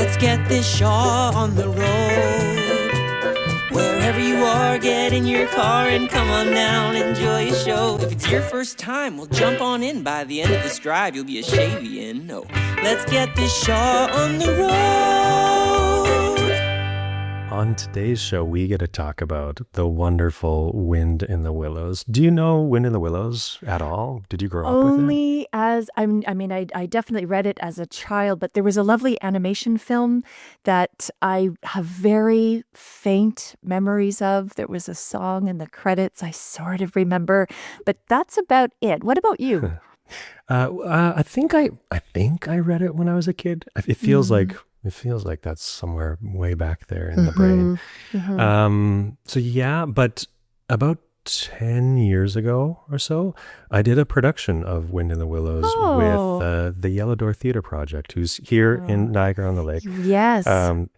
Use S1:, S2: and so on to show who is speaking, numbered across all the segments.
S1: Let's get this Shaw on the road. Wherever you are, get in your car and come on down, enjoy a show. If it's your first time, well, jump on in. By the end of this drive, you'll be a Shavian. No, let's get this Shaw on the road.
S2: On today's show, we get to talk about the wonderful Wind in the Willows. Do you know Wind in the Willows at all? Did you grow up with it?
S3: Only as, I definitely read it as a child, but there was a lovely animation film that I have very faint memories of. There was a song in the credits I sort of remember, but that's about it. What about you?
S2: I think I read it when I was a kid. It feels like that's somewhere way back there in the brain. So yeah, but about 10 years ago or so, I did a production of Wind in the Willows with the Yellow Door Theatre Project, who's here in Niagara-on-the-Lake.
S3: Yes.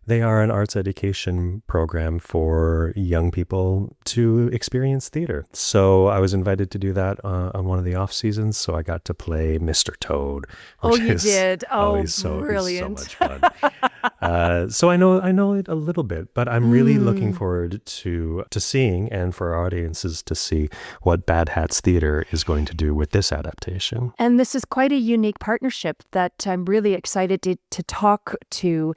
S2: They are an arts education program for young people to experience theater. So I was invited to do that on one of the off seasons. So I got to play Mr. Toad.
S3: You did.
S2: Always
S3: brilliant.
S2: so much fun. So I know it a little bit, but I'm really looking forward to seeing, and for our audiences to see, what Bad Hats Theatre is going to do with this adaptation.
S3: And this is quite a unique partnership that I'm really excited to talk to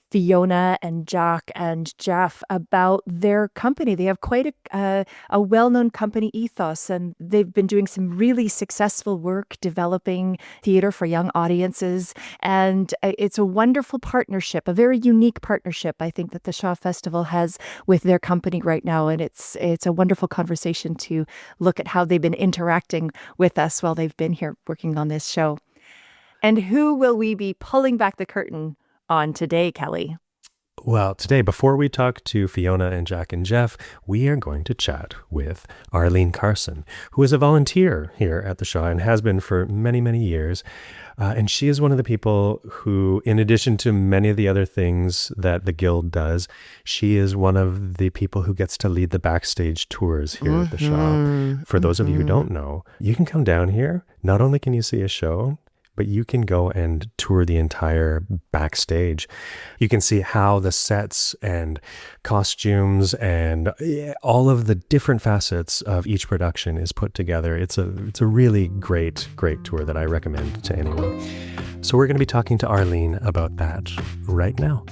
S3: Fiona and Jack and Jeff about their company. They have quite a well-known company ethos, and they've been doing some really successful work developing theater for young audiences. And it's a wonderful partnership, a very unique partnership, I think, that the Shaw Festival has with their company right now. And it's a wonderful conversation to look at how they've been interacting with us while they've been here working on this show. And who will we be pulling back the curtain on today, Kelly?
S2: Well, today, before we talk to Fiona and Jack and Jeff, we are going to chat with Arlene Carson, who is a volunteer here at the Shaw and has been for many, many years. And she is one of the people who, in addition to many of the other things that the Guild does, she is one of the people who gets to lead the backstage tours here at the Shaw. For those of you who don't know, you can come down here. Not only can you see a show, but you can go and tour the entire backstage. You can see how the sets and costumes and all of the different facets of each production is put together. It's a really great tour that I recommend to anyone. So we're going to be talking to Arlene about that right now.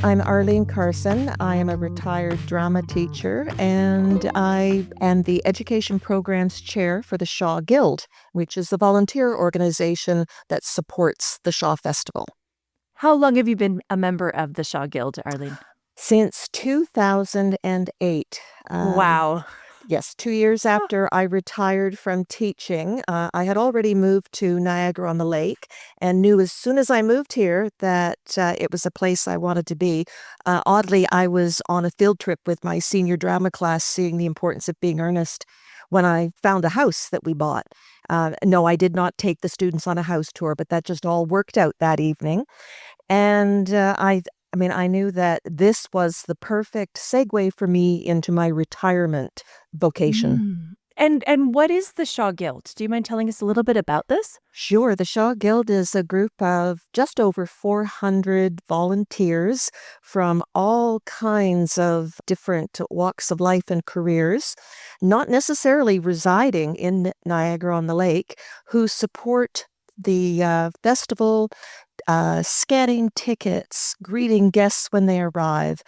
S4: I'm Arlene Carson. I am a retired drama teacher, and I am the Education Programs Chair for the Shaw Guild, which is the volunteer organization that supports the Shaw Festival.
S3: How long have you been a member of the Shaw Guild, Arlene?
S4: Since 2008.
S3: Wow.
S4: Yes, 2 years after I retired from teaching, I had already moved to Niagara-on-the-Lake and knew as soon as I moved here that it was a place I wanted to be. Oddly, I was on a field trip with my senior drama class, seeing the importance of being earnest, when I found a house that we bought. No, I did not take the students on a house tour, but that just all worked out that evening. And I knew that this was the perfect segue for me into my retirement vocation.
S3: And what is the Shaw Guild? Do you mind telling us a little bit about this?
S4: Sure. The Shaw Guild is a group of just over 400 volunteers from all kinds of different walks of life and careers, not necessarily residing in Niagara-on-the-Lake, who support the festival, scanning tickets, greeting guests when they arrive,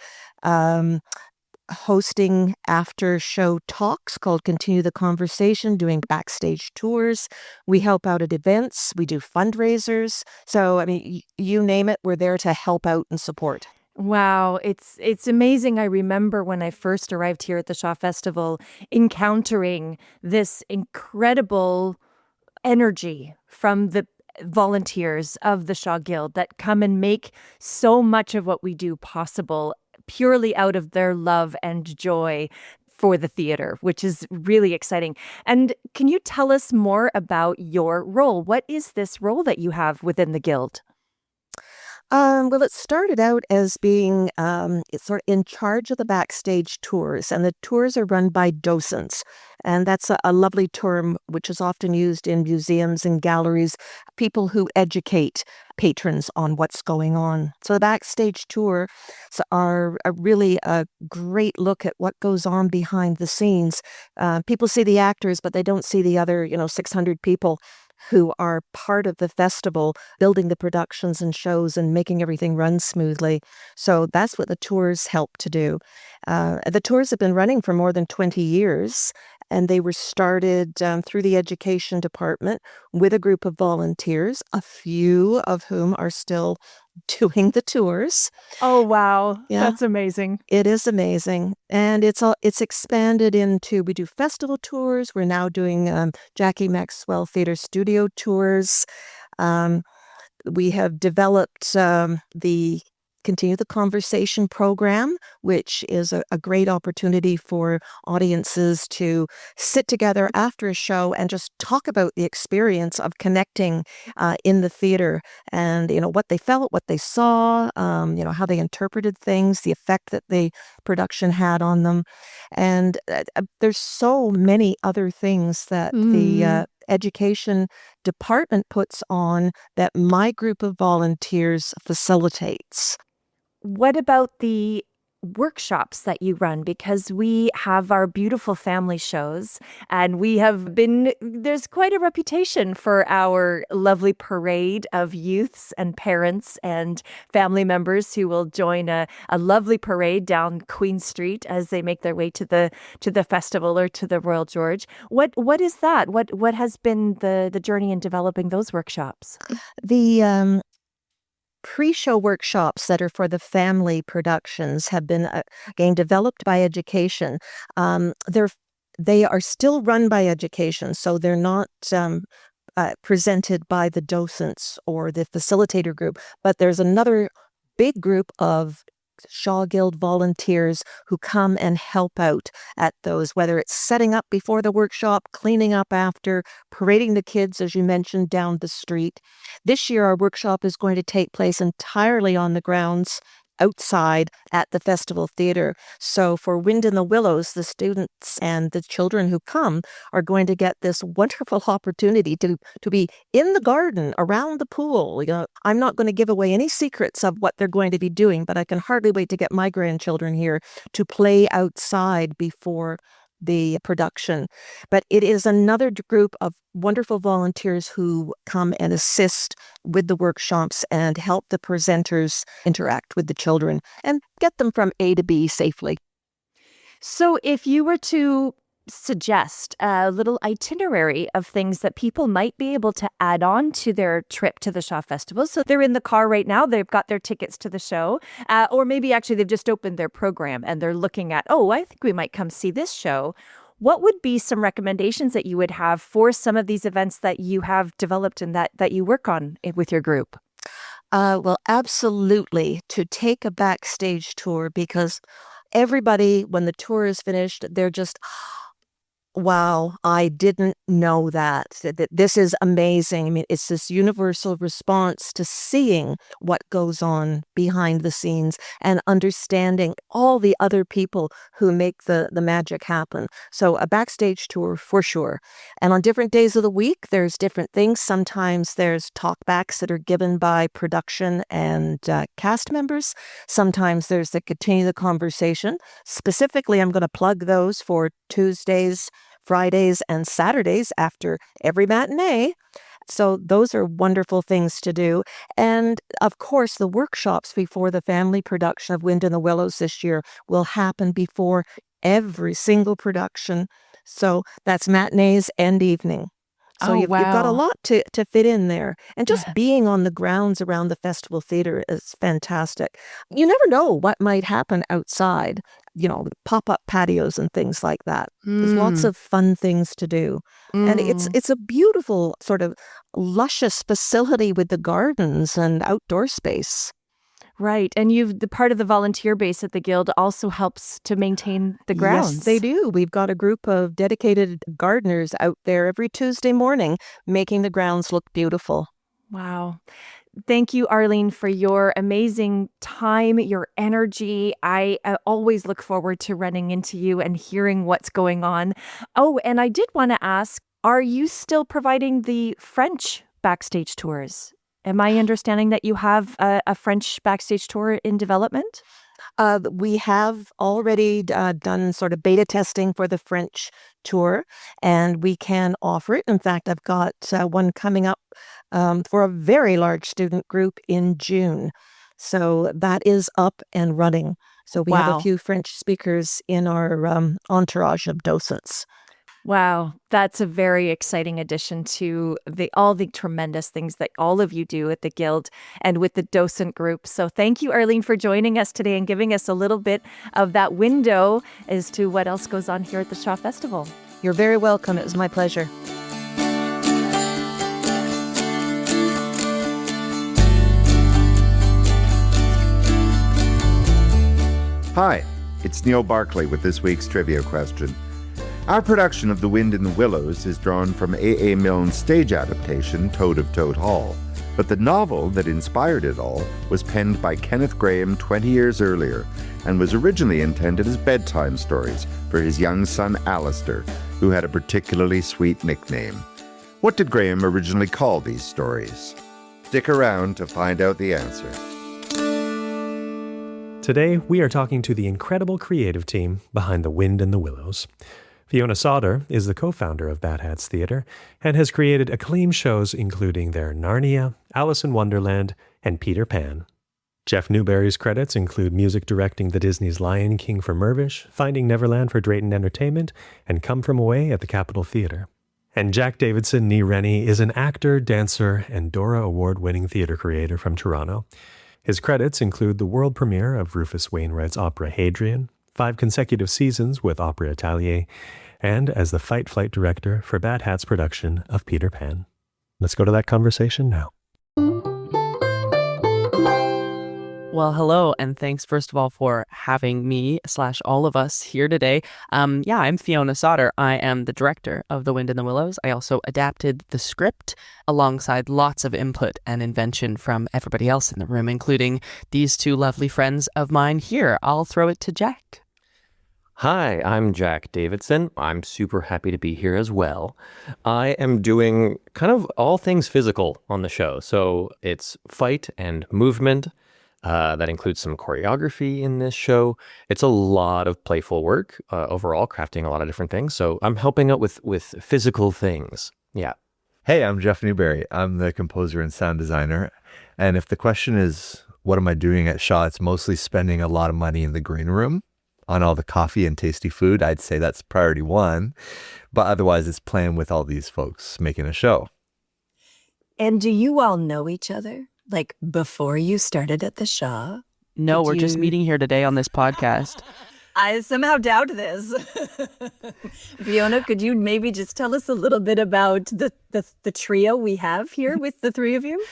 S4: hosting after-show talks called Continue the Conversation, doing backstage tours. We help out at events. We do fundraisers. So, you name it, we're there to help out and support.
S3: Wow, it's amazing. I remember when I first arrived here at the Shaw Festival, encountering this incredible energy from the volunteers of the Shaw Guild that come and make so much of what we do possible purely out of their love and joy for the theater, which is really exciting. And can you tell us more about your role? What is this role that you have within the Guild?
S4: Well, it started out as being it's sort of in charge of the backstage tours, and the tours are run by docents. And that's a lovely term which is often used in museums and galleries, people who educate patrons on what's going on. So the backstage tours are really a great look at what goes on behind the scenes. People see the actors, but they don't see the other, 600 people who are part of the festival, building the productions and shows and making everything run smoothly. So that's what the tours help to do. The tours have been running for more than 20 years, and they were started through the education department with a group of volunteers, a few of whom are still doing the tours.
S3: Oh, wow.
S4: Yeah.
S3: That's amazing.
S4: It is amazing. And it's expanded into, we do festival tours. We're now doing Jackie Maxwell Theatre Studio tours. We have developed the Continue the Conversation program, which is a great opportunity for audiences to sit together after a show and just talk about the experience of connecting in the theater and, what they felt, what they saw, how they interpreted things, the effect that the production had on them. And there's so many other things that the education department puts on that my group of volunteers facilitates.
S3: What about the workshops that you run? Because we have our beautiful family shows, and there's quite a reputation for our lovely parade of youths and parents and family members who will join a lovely parade down Queen Street as they make their way to the festival or to the Royal George. What is that? What has been the journey in developing those workshops?
S4: The pre-show workshops that are for the family productions have been again developed by education. They are still run by education, so they're not presented by the docents or the facilitator group, but there's another big group of Shaw Guild volunteers who come and help out at those, whether it's setting up before the workshop, cleaning up after, parading the kids, as you mentioned, down the street. This year, our workshop is going to take place entirely on the grounds outside at the Festival Theatre. So for Wind in the Willows, the students and the children who come are going to get this wonderful opportunity to be in the garden, around the pool. I'm not going to give away any secrets of what they're going to be doing, but I can hardly wait to get my grandchildren here to play outside before the production. But it is another group of wonderful volunteers who come and assist with the workshops and help the presenters interact with the children and get them from A to B safely.
S3: So if you were to suggest a little itinerary of things that people might be able to add on to their trip to the Shaw Festival. So they're in the car right now, they've got their tickets to the show, or maybe actually they've just opened their program and they're looking at, I think we might come see this show. What would be some recommendations that you would have for some of these events that you have developed and that you work on with your group?
S4: Well, absolutely, to take a backstage tour, because everybody, when the tour is finished, they're just, wow, I didn't know that. This is amazing. I mean, it's this universal response to seeing what goes on behind the scenes and understanding all the other people who make the magic happen. So a backstage tour for sure. And on different days of the week, there's different things. Sometimes there's talkbacks that are given by production and cast members. Sometimes there's the Continue the Conversation. Specifically, I'm going to plug those for Tuesdays, Fridays, and Saturdays after every matinee. So those are wonderful things to do. And of course, the workshops before the family production of Wind in the Willows this year will happen before every single production. So that's matinees and evening. So you've got a lot to fit in there. And just being on the grounds around the Festival Theatre is fantastic. You never know what might happen outside, pop-up patios and things like that. There's lots of fun things to do. And it's a beautiful sort of luscious facility with the gardens and outdoor space.
S3: Right. And the part of the volunteer base at the Guild also helps to maintain the grounds.
S4: Yes, they do. We've got a group of dedicated gardeners out there every Tuesday morning making the grounds look beautiful.
S3: Wow. Thank you, Arlene, for your amazing time, your energy. I always look forward to running into you and hearing what's going on. Oh, and I did want to ask, are you still providing the French backstage tours? Am I understanding that you have a French backstage tour in development?
S4: We have already done sort of beta testing for the French tour, and we can offer it. In fact, I've got one coming up for a very large student group in June. So that is up and running. So we have a
S3: Wow.
S4: few French speakers in our entourage of docents.
S3: Wow, that's a very exciting addition to all the tremendous things that all of you do at the Guild and with the docent group. So thank you, Arlene, for joining us today and giving us a little bit of that window as to what else goes on here at the Shaw Festival.
S4: You're very welcome. It was my pleasure.
S5: Hi, it's Neil Barclay with this week's trivia question. Our production of The Wind in the Willows is drawn from A.A. Milne's stage adaptation, Toad of Toad Hall, but the novel that inspired it all was penned by Kenneth Grahame 20 years earlier and was originally intended as bedtime stories for his young son Alistair, who had a particularly sweet nickname. What did Grahame originally call these stories? Stick around to find out the answer.
S2: Today, we are talking to the incredible creative team behind The Wind in the Willows. Fiona Sauder is the co-founder of Bad Hats Theatre and has created acclaimed shows including their Narnia, Alice in Wonderland, and Peter Pan. Jeff Newberry's credits include music directing the Disney's Lion King for Mirvish, Finding Neverland for Drayton Entertainment, and Come From Away at the Capitol Theatre. And Jack Davidson, nee Rennie, is an actor, dancer, and Dora Award-winning theatre creator from Toronto. His credits include the world premiere of Rufus Wainwright's opera Hadrian, 5 consecutive seasons with Opera Atelier, and as the Fight Flight director for Bad Hat's production of Peter Pan. Let's go to that conversation now.
S6: Well, hello, and thanks first of all for having me / all of us here today. I'm Fiona Sauder. I am the director of The Wind in the Willows. I also adapted the script alongside lots of input and invention from everybody else in the room, including these two lovely friends of mine here. I'll throw it to Jack.
S7: Hi, I'm Jack Davidson. I'm super happy to be here as well. I am doing kind of all things physical on the show. So it's fight and movement. That includes some choreography in this show. It's a lot of playful work overall, crafting a lot of different things. So I'm helping out with physical things. Yeah.
S8: Hey, I'm Jeff Newberry. I'm the composer and sound designer. And if the question is, what am I doing at Shaw? It's mostly spending a lot of money in the green room on all the coffee and tasty food. I'd say that's priority 1. But otherwise, it's playing with all these folks making a show.
S9: And do you all know each other? Like before you started at the Shaw?
S6: No, we're just meeting here today on this podcast.
S9: I somehow doubt this. Fiona, could you maybe just tell us a little bit about the trio we have here with the three of you?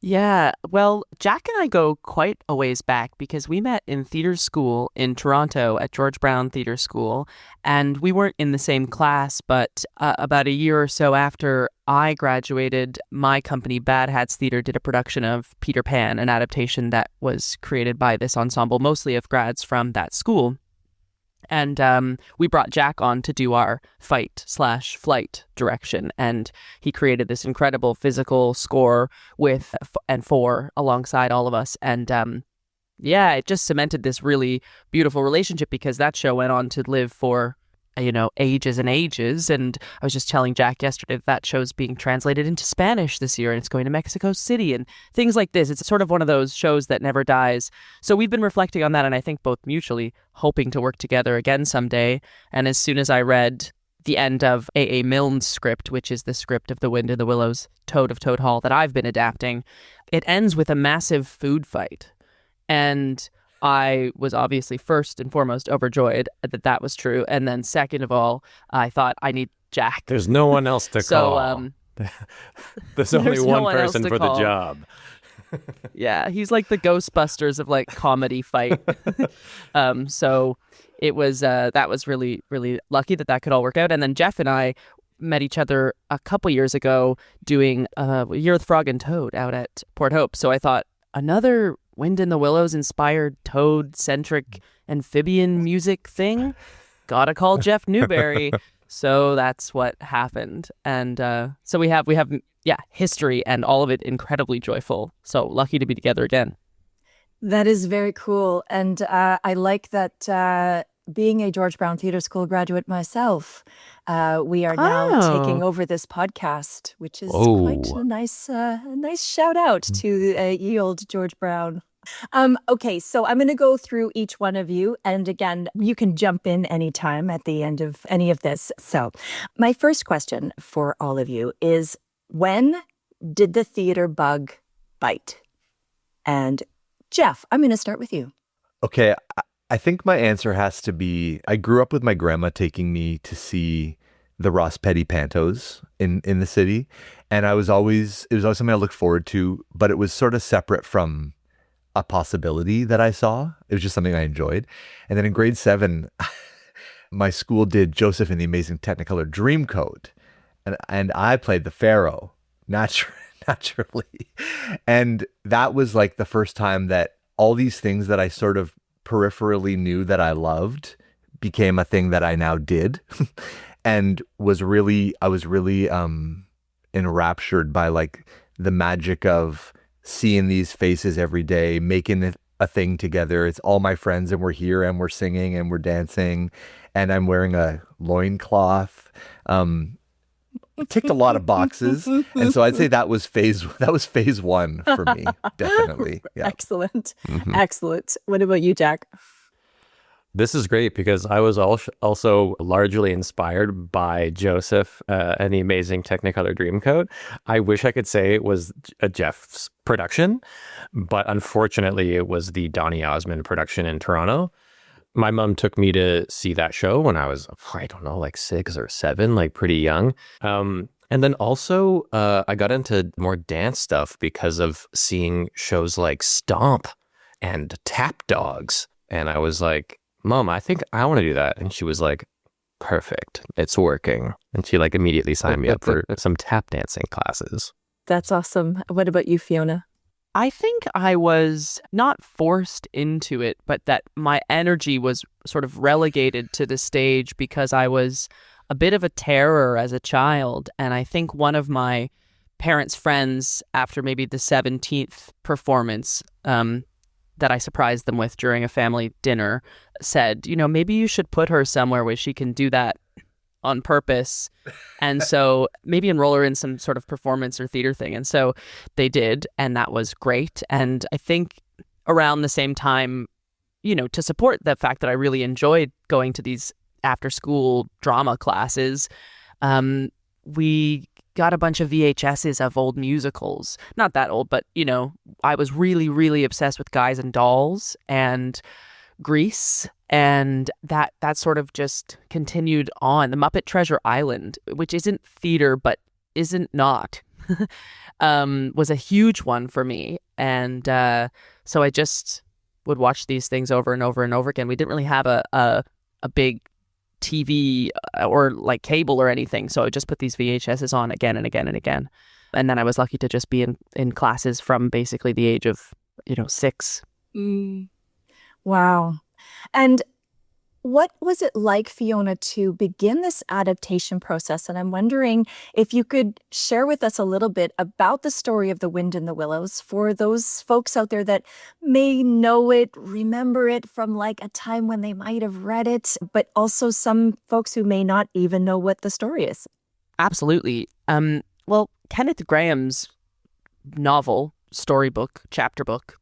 S6: Yeah, well, Jack and I go quite a ways back because we met in theater school in Toronto at George Brown Theater School, and we weren't in the same class, but about a year or so after I graduated, my company, Bad Hats Theatre, did a production of Peter Pan, an adaptation that was created by this ensemble, mostly of grads from that school. And we brought Jack on to do our fight/flight direction. And he created this incredible physical score with and for alongside all of us. And it just cemented this really beautiful relationship because that show went on to live for, ages and ages. And I was just telling Jack yesterday that show's being translated into Spanish this year and it's going to Mexico City and things like this. It's sort of one of those shows that never dies. So we've been reflecting on that and I think both mutually hoping to work together again someday. And as soon as I read the end of A.A. Milne's script, which is the script of The Wind in the Willows, Toad of Toad Hall that I've been adapting, it ends with a massive food fight. And I was obviously first and foremost overjoyed that was true. And then second of all, I thought I need Jack.
S7: There's no one else to call. There's only one person for the job.
S6: Yeah, he's like the Ghostbusters of like comedy fight. So it was that was really, really lucky that could all work out. And then Jeff and I, met each other a couple years ago doing Year of the Frog and Toad out at Port Hope. So I thought, another Wind in the Willows inspired Toad-centric amphibian music thing? Gotta call Jeff Newberry. So that's what happened. And so we have history, and all of it incredibly joyful. So lucky to be together again.
S9: That is very cool. And I like that being a George Brown Theatre School graduate myself, we are now taking over this podcast, which is quite a nice shout out to ye old George Brown. Okay, so I'm going to go through each one of you. And again, you can jump in anytime at the end of any of this. So my first question for all of you is, when did the theater bug bite? And Jeff, I'm going to start with you.
S8: Okay, I think my answer has to be, I grew up with my grandma taking me to see the Ross Petty Pantos in the city. And it was always something I looked forward to, but it was sort of separate from a possibility that I saw. It was just something I enjoyed. And then in grade 7, my school did Joseph and the Amazing Technicolor Dreamcoat. And I played the Pharaoh, naturally. And that was like the first time that all these things that I sort of peripherally knew that I loved became a thing that I now did. And I was really enraptured by like the magic of seeing these faces every day, making a thing together. It's all my friends, and we're here, and we're singing, and we're dancing, and I'm wearing a loincloth. Ticked a lot of boxes, and so I'd say that was phase 1 for me, definitely. Yeah.
S9: Excellent. Excellent. What about you, Jack?
S7: This is great because I was also largely inspired by Joseph and the Amazing Technicolor Dreamcoat. I wish I could say it was a Jeff's production, but unfortunately it was the Donny Osmond production in Toronto. My mom took me to see that show when I was, I don't know, like 6 or 7, like pretty young. And then also I got into more dance stuff because of seeing shows like Stomp and Tap Dogs. And I was like, Mom, I think I want to do that. And she was like, perfect, it's working. And she like immediately signed me up for some tap dancing classes.
S9: That's awesome. What about you, Fiona?
S6: I think I was not forced into it, but that my energy was sort of relegated to the stage because I was a bit of a terror as a child. And I think one of my parents' friends, after maybe the 17th performance that I surprised them with during a family dinner, said, maybe you should put her somewhere where she can do that on purpose. And so maybe enroll her in some sort of performance or theater thing. And so they did, and that was great. And I think around the same time, to support the fact that I really enjoyed going to these after school drama classes, we got a bunch of VHSs of old musicals. Not that old, but, I was really, really obsessed with Guys and Dolls and Grease. And that sort of just continued on. The Muppet Treasure Island, which isn't theater, but isn't not, was a huge one for me. And so I just would watch these things over and over and over again. We didn't really have a big TV or like cable or anything. So I would just put these VHSs on again and again and again. And then I was lucky to just be in classes from basically the age of, 6.
S9: Wow. And what was it like, Fiona, to begin this adaptation process? And I'm wondering if you could share with us a little bit about the story of The Wind in the Willows for those folks out there that may know it, remember it from like a time when they might have read it, but also some folks who may not even know what the story is.
S6: Absolutely. Well, Kenneth Graham's novel, storybook, chapter book,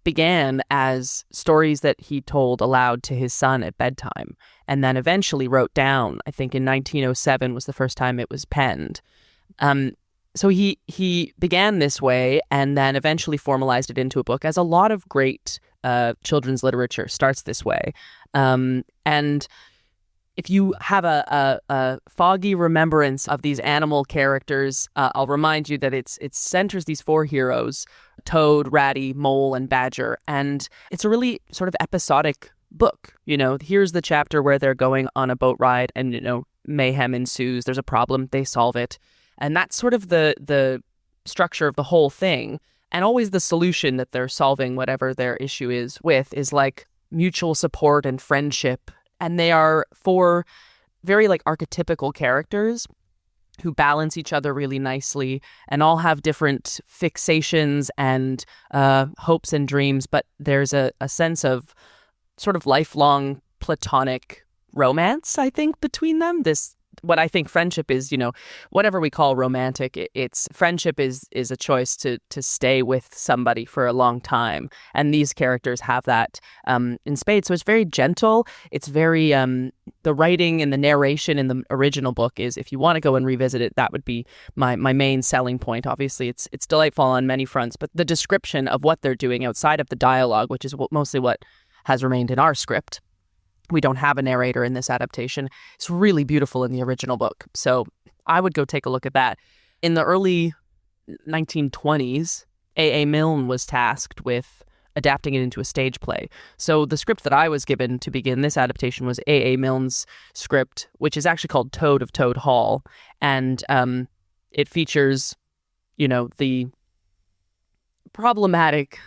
S6: began as stories that he told aloud to his son at bedtime, and then eventually wrote down. I think in 1907 was the first time it was penned. So he began this way and then eventually formalized it into a book, as a lot of great children's literature starts this way. And if you have a foggy remembrance of these animal characters, I'll remind you that it centers these 4 heroes, Toad, Ratty, Mole, and Badger. And it's a really sort of episodic book. Here's the chapter where they're going on a boat ride and, mayhem ensues. There's a problem, they solve it. And that's sort of the structure of the whole thing. And always the solution that they're solving whatever their issue is with is like mutual support and friendship. And they are 4 very like archetypical characters who balance each other really nicely and all have different fixations and hopes and dreams. But there's a sense of sort of lifelong platonic romance, I think, between them. This, what I think friendship is, whatever we call romantic, it's friendship is a choice to stay with somebody for a long time. And these characters have that in spades. So it's very gentle. It's very, the writing and the narration in the original book is, if you want to go and revisit it, that would be my main selling point. Obviously, it's delightful on many fronts, but the description of what they're doing outside of the dialogue, which is mostly what has remained in our script. We don't have a narrator in this adaptation. It's really beautiful in the original book. So I would go take a look at that. In the early 1920s, A.A. Milne was tasked with adapting it into a stage play. So the script that I was given to begin this adaptation was A.A. Milne's script, which is actually called Toad of Toad Hall. And it features, the problematic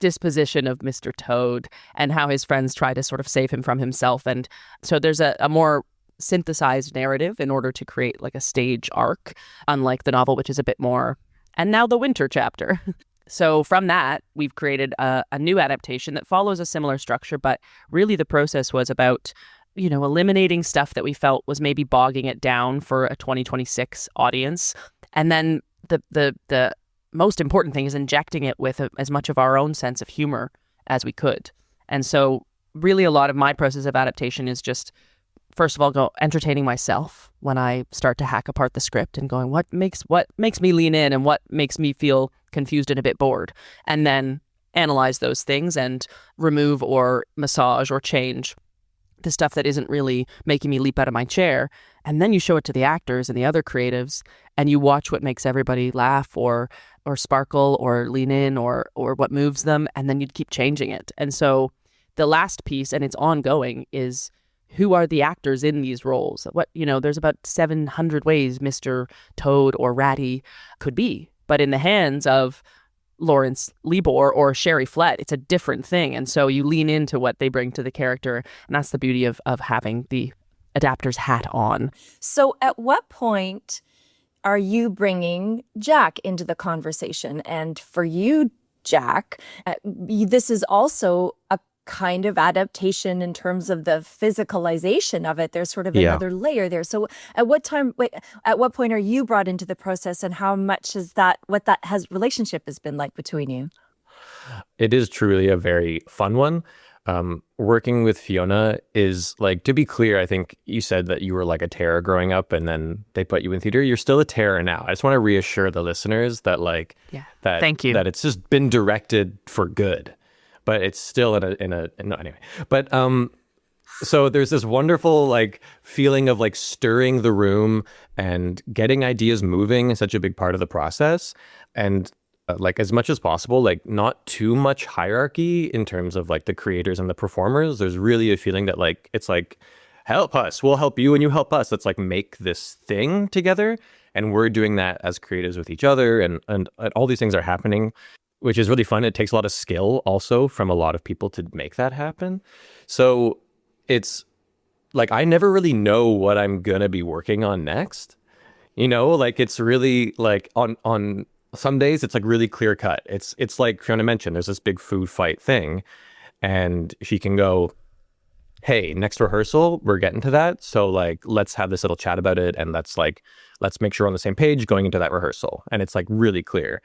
S6: disposition of Mr. Toad and how his friends try to sort of save him from himself. And so there's a more synthesized narrative in order to create like a stage arc, unlike the novel, which is a bit more, and now the winter chapter. So from that, we've created a new adaptation that follows a similar structure, but really the process was about, eliminating stuff that we felt was maybe bogging it down for a 2026 audience. And then the most important thing is injecting it with as much of our own sense of humor as we could. And so really a lot of my process of adaptation is just, first of all, entertaining myself when I start to hack apart the script and going, what makes me lean in and what makes me feel confused and a bit bored, and then analyze those things and remove or massage or change the stuff that isn't really making me leap out of my chair. And then you show it to the actors and the other creatives, and you watch what makes everybody laugh or sparkle or lean in or what moves them, and then you'd keep changing it. And so the last piece, and it's ongoing, is who are the actors in these roles? There's about 700 ways Mr. Toad or Ratty could be, but in the hands of Lawrence Libor or Sherry Flett, it's a different thing. And so you lean into what they bring to the character, and that's the beauty of having the adapter's hat on.
S9: So at what point are you bringing Jack into the conversation? And for you, Jack, this is also a kind of adaptation in terms of the physicalization of it. There's sort of another layer there. So at what point are you brought into the process, and how much is that, relationship has been like between you?
S7: It is truly a very fun one. Working with Fiona is like, to be clear, I think you said that you were like a terror growing up and then they put you in theater. You're still a terror now. I just want to reassure the listeners that
S6: thank you.
S7: That it's just been directed for good, but it's still no, anyway. But so there's this wonderful like feeling of like stirring the room and getting ideas moving is such a big part of the process. And like as much as possible, like not too much hierarchy in terms of like the creators and the performers. There's really a feeling that like, it's like, help us, we'll help you and you help us. Let's like make this thing together. And we're doing that as creators with each other. And all these things are happening, which is really fun. It takes a lot of skill also from a lot of people to make that happen. So it's like, I never really know what I'm going to be working on next. Like it's really like on some days it's like really clear cut. It's like Fiona mentioned, there's this big food fight thing and she can go, hey, next rehearsal, we're getting to that. So like, let's have this little chat about it. And let's make sure we're on the same page going into that rehearsal. And it's like really clear.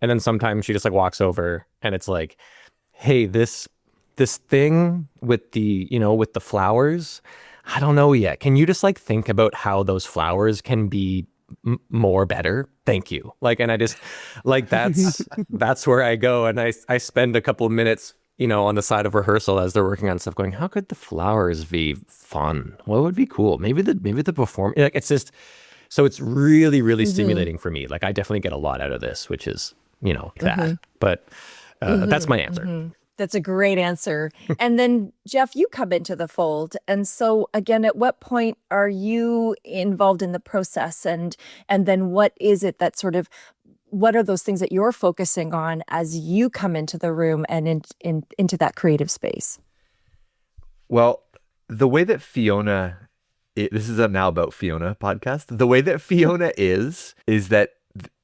S7: And then sometimes she just like walks over and it's like, hey, this thing with the, with the flowers, I don't know yet. Can you just like think about how those flowers can be more better? Thank you. Like, and I just like, that's where I go. And I spend a couple of minutes, on the side of rehearsal as they're working on stuff going, how could the flowers be fun? What would be cool? Maybe the perform, like, it's just, so it's really, really stimulating for me. Like I definitely get a lot out of this, which is, that, but that's my answer.
S9: That's a great answer. And then, Jeff, you come into the fold. And so, again, at what point are you involved in the process? And then what is it that sort of, what are those things that you're focusing on as you come into the room and into that creative space?
S8: Well, the way that Fiona, this is a Now About Fiona podcast. The way that Fiona is that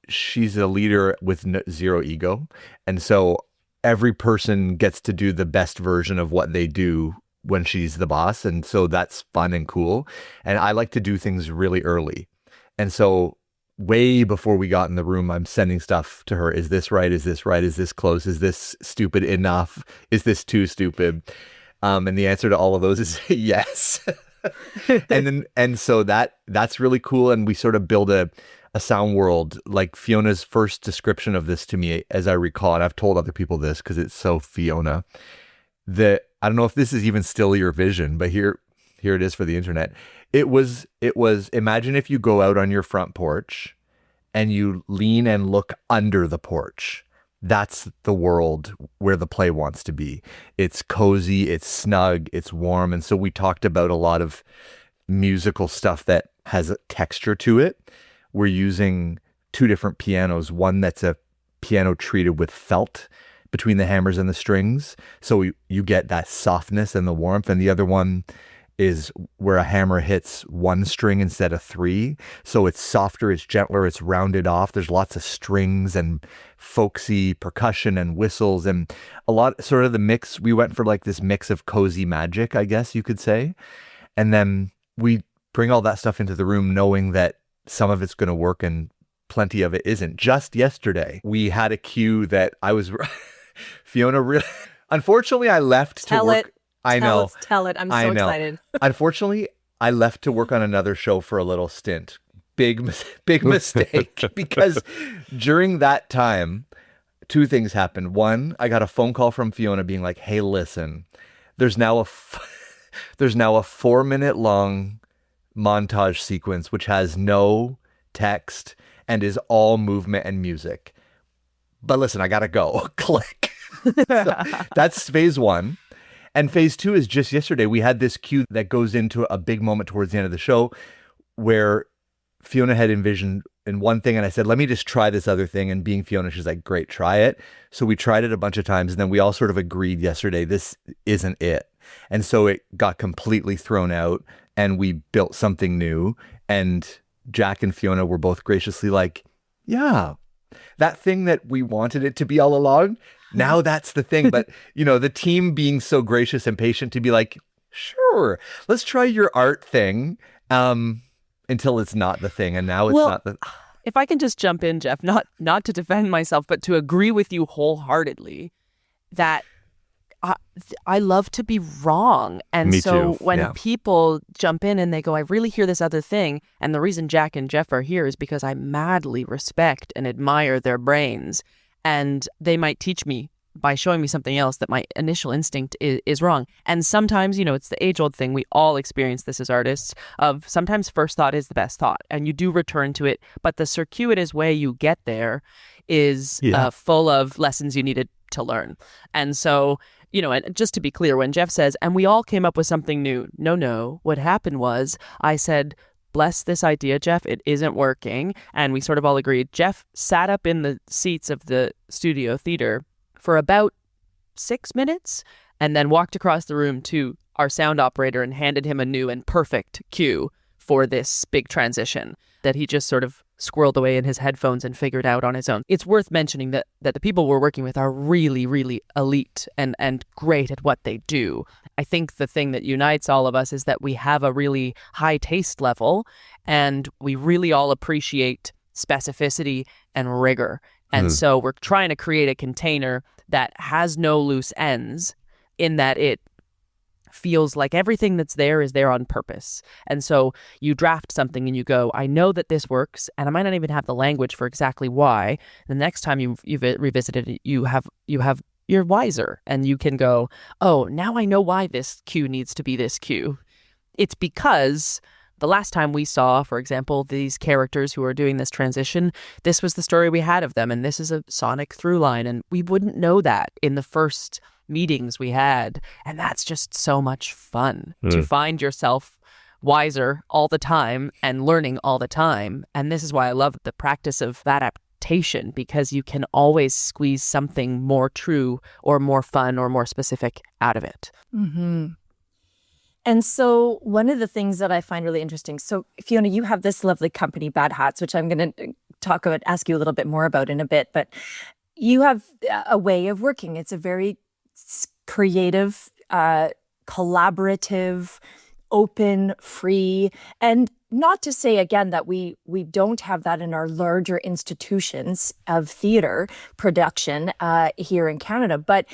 S8: she's a leader with zero ego. And so every person gets to do the best version of what they do when she's the boss. And so that's fun and cool. And I like to do things really early. And so way before we got in the room, I'm sending stuff to her. Is this right? Is this right? Is this close? Is this stupid enough? Is this too stupid? And the answer to all of those is yes. and so that's really cool. And we sort of build a sound world. Like Fiona's first description of this to me, as I recall, and I've told other people this because it's so Fiona, that I don't know if this is even still your vision, but here it is for the internet. It was imagine if you go out on your front porch and you lean and look under the porch. That's the world where the play wants to be. It's cozy, it's snug, it's warm. And so we talked about a lot of musical stuff that has a texture to it. We're using 2 different pianos, one that's a piano treated with felt between the hammers and the strings. So you get that softness and the warmth. And the other one is where a hammer hits 1 string instead of 3. So it's softer, it's gentler, it's rounded off. There's lots of strings and folksy percussion and whistles and a lot, sort of the mix. We went for like this mix of cozy magic, I guess you could say. And then we bring all that stuff into the room knowing that some of it's going to work and plenty of it isn't. Just yesterday, we had a cue that I was, Fiona really, unfortunately I left to work.
S9: Tell it. I'm so excited.
S8: Unfortunately, I left to work on another show for a little stint. Big mistake. Because during that time, 2 things happened. One, I got a phone call from Fiona being like, "Hey, listen, there's now a 4-minute long montage sequence which has no text and is all movement and music. But listen, I gotta go." Click. So that's phase 1. And phase 2 is just yesterday. We had this cue that goes into a big moment towards the end of the show where Fiona had envisioned in one thing. And I said, let me just try this other thing. And being Fiona, she's like, great, try it. So we tried it a bunch of times. And then we all sort of agreed yesterday, this isn't it. And so it got completely thrown out and we built something new. And Jack and Fiona were both graciously like, yeah, that thing that we wanted it to be all along, now that's the thing. But, the team being so gracious and patient to be like, sure, let's try your art thing until it's not the thing. And now it's not the...
S6: If I can just jump in, Jeff, not to defend myself, but to agree with you wholeheartedly that I love to be wrong. And
S8: Me
S6: so
S8: too.
S6: when people jump in and they go, I really hear this other thing. And the reason Jack and Jeff are here is because I madly respect and admire their brains. And they might teach me by showing me something else that my initial instinct is wrong. And sometimes, it's the age-old thing. We all experience this as artists of sometimes first thought is the best thought. And you do return to it. But the circuitous way you get there is full of lessons you needed to learn. And so, and just to be clear, when Jeff says, and we all came up with something new. No. What happened was I said, bless this idea, Jeff. It isn't working. And we sort of all agreed. Jeff sat up in the seats of the studio theater for about 6 minutes and then walked across the room to our sound operator and handed him a new and perfect cue for this big transition that he just sort of squirreled away in his headphones and figured out on his own. It's worth mentioning that the people we're working with are really, really elite and great at what they do. I think the thing that unites all of us is that we have a really high taste level and we really all appreciate specificity and rigor. And so we're trying to create a container that has no loose ends in that it feels like everything that's there is there on purpose. And so you draft something and you go, I know that this works, and I might not even have the language for exactly why. The next time you've revisited it, you're wiser and you can go, oh, now I know why this cue needs to be this cue. It's because the last time we saw, for example, these characters who are doing this transition, this was the story we had of them, and this is a sonic through line, and we wouldn't know that in the first meetings we had. And that's just so much fun to find yourself wiser all the time and learning all the time. And this is why I love the practice of adaptation, because you can always squeeze something more true or more fun or more specific out of it.
S9: Mm-hmm. And so one of the things that I find really interesting, so Fiona, you have this lovely company, Bad Hats, which I'm going to ask you a little bit more about in a bit, but you have a way of working. It's a very creative, collaborative, open, free, and not to say again that we don't have that in our larger institutions of theater production here in Canada, but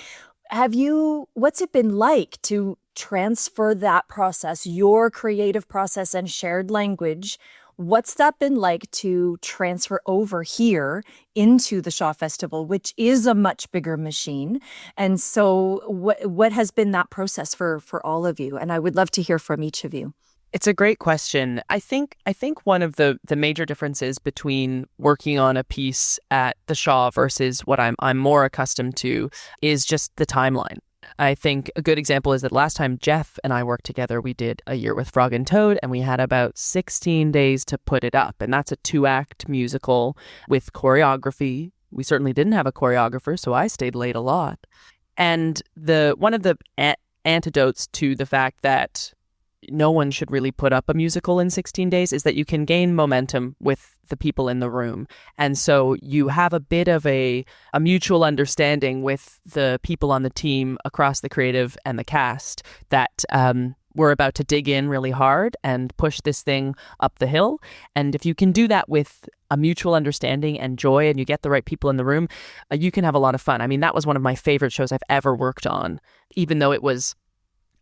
S9: what's it been like to transfer that process, your creative process and shared language? What's that been like to transfer over here into the Shaw Festival, which is a much bigger machine? And so what has been that process for all of you? And I would love to hear from each of you.
S6: It's a great question. I think one of the major differences between working on a piece at the Shaw versus what I'm more accustomed to is just the timeline. I think a good example is that last time Jeff and I worked together, we did A Year with Frog and Toad, and we had about 16 days to put it up. And that's a 2-act musical with choreography. We certainly didn't have a choreographer, so I stayed late a lot. And one of the antidotes to the fact that no one should really put up a musical in 16 days is that you can gain momentum with the people in the room. And so you have a bit of a mutual understanding with the people on the team across the creative and the cast that we're about to dig in really hard and push this thing up the hill. And if you can do that with a mutual understanding and joy, and you get the right people in the room, you can have a lot of fun. I mean, that was one of my favorite shows I've ever worked on, even though it was